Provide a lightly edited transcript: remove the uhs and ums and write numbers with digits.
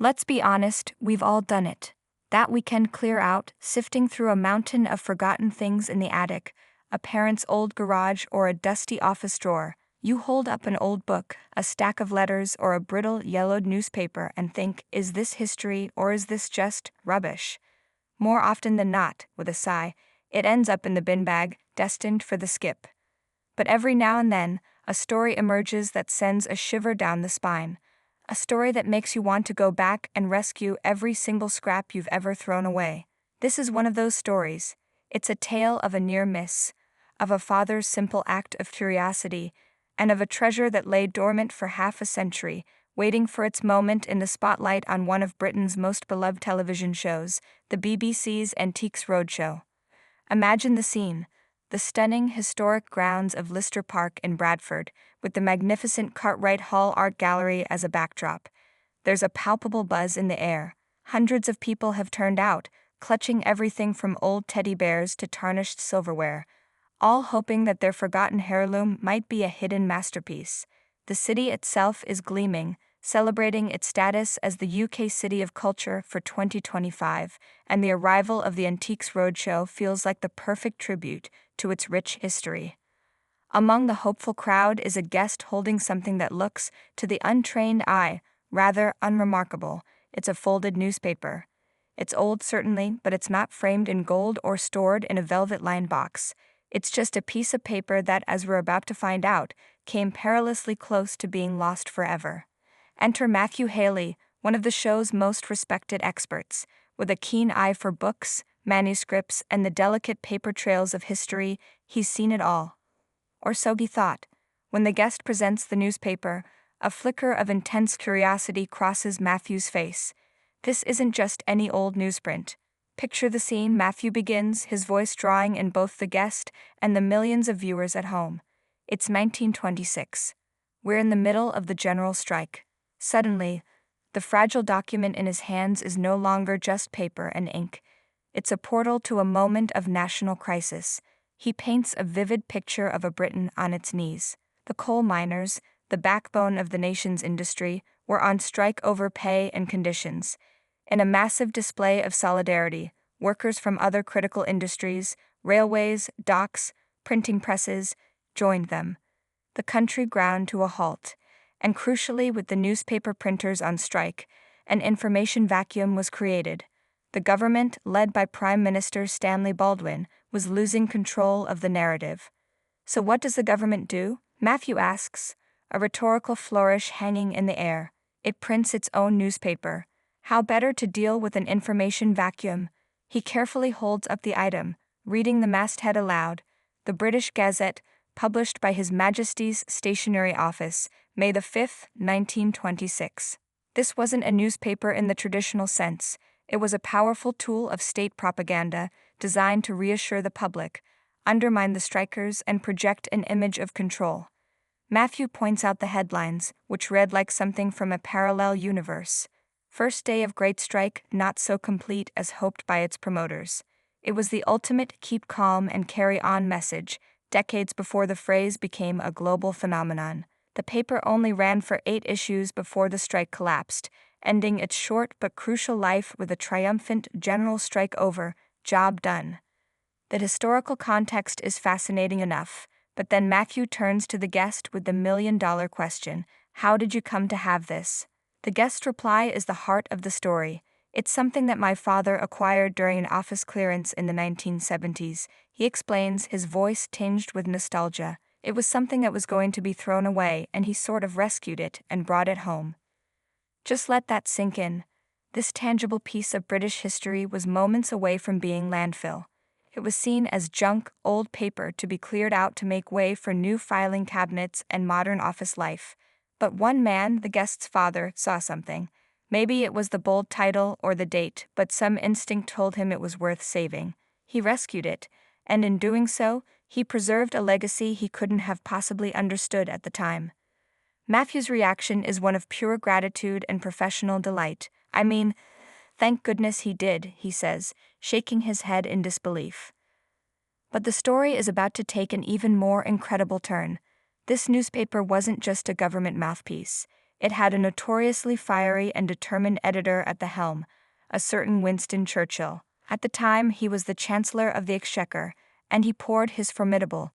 Let's be honest, we've all done it. That weekend clear out, sifting through a mountain of forgotten things in the attic, a parent's old garage or a dusty office drawer. You hold up an old book, a stack of letters, or a brittle, yellowed newspaper and think, is this history or is this just rubbish? More often than not, with a sigh, it ends up in the bin bag, destined for the skip. But every now and then, a story emerges that sends a shiver down the spine. A story that makes you want to go back and rescue every single scrap you've ever thrown away. This is one of those stories. It's a tale of a near miss, of a father's simple act of curiosity, and of a treasure that lay dormant for half a century, waiting for its moment in the spotlight on one of Britain's most beloved television shows, the BBC's Antiques Roadshow. Imagine the scene. The stunning, historic grounds of Lister Park in Bradford, with the magnificent Cartwright Hall Art Gallery as a backdrop. There's a palpable buzz in the air. Hundreds of people have turned out, clutching everything from old teddy bears to tarnished silverware, all hoping that their forgotten heirloom might be a hidden masterpiece. The city itself is gleaming, celebrating its status as the UK City of Culture for 2025, and the arrival of the Antiques Roadshow feels like the perfect tribute to its rich history. Among the hopeful crowd is a guest holding something that looks, to the untrained eye, rather unremarkable. It's a folded newspaper. It's old certainly, but it's not framed in gold or stored in a velvet-lined box. It's just a piece of paper that, as we're about to find out, came perilously close to being lost forever. Enter Matthew Haley, one of the show's most respected experts. With a keen eye for books, manuscripts, and the delicate paper trails of history, he's seen it all. Or so he thought. When the guest presents the newspaper, a flicker of intense curiosity crosses Matthew's face. This isn't just any old newsprint. Picture the scene. Matthew begins, his voice drawing in both the guest and the millions of viewers at home. It's 1926. We're in the middle of the general strike. Suddenly, the fragile document in his hands is no longer just paper and ink. It's a portal to a moment of national crisis. He paints a vivid picture of a Britain on its knees. The coal miners, the backbone of the nation's industry, were on strike over pay and conditions. In a massive display of solidarity, workers from other critical industries, railways, docks, printing presses, joined them. The country ground to a halt, and crucially, with the newspaper printers on strike, an information vacuum was created. The government, led by Prime Minister Stanley Baldwin, was losing control of the narrative. So what does the government do? Matthew asks, a rhetorical flourish hanging in the air. It prints its own newspaper. How better to deal with an information vacuum? He carefully holds up the item, reading the masthead aloud. The British Gazette, published by His Majesty's Stationery Office, May 5, 1926. This wasn't a newspaper in the traditional sense. It was a powerful tool of state propaganda designed to reassure the public, undermine the strikers, and project an image of control. Matthew points out the headlines, which read like something from a parallel universe. First day of great strike, not so complete as hoped by its promoters. It was the ultimate keep calm and carry on message, decades before the phrase became a global phenomenon. The paper only ran for 8 issues before the strike collapsed, ending its short but crucial life with a triumphant general strike over, job done. The historical context is fascinating enough, but then Matthew turns to the guest with the million-dollar question, how did you come to have this? The guest's reply is the heart of the story. It's something that my father acquired during an office clearance in the 1970s. He explains, his voice tinged with nostalgia. It was something that was going to be thrown away, and he sort of rescued it and brought it home. Just let that sink in. This tangible piece of British history was moments away from being landfill. It was seen as junk, old paper to be cleared out to make way for new filing cabinets and modern office life. But one man, the guest's father, saw something. Maybe it was the bold title or the date, but some instinct told him it was worth saving. He rescued it, and in doing so, he preserved a legacy he couldn't have possibly understood at the time. Matthew's reaction is one of pure gratitude and professional delight. I mean, thank goodness he did, he says, shaking his head in disbelief. But the story is about to take an even more incredible turn. This newspaper wasn't just a government mouthpiece. It had a notoriously fiery and determined editor at the helm, a certain Winston Churchill. At the time, he was the Chancellor of the Exchequer, and he poured his formidable,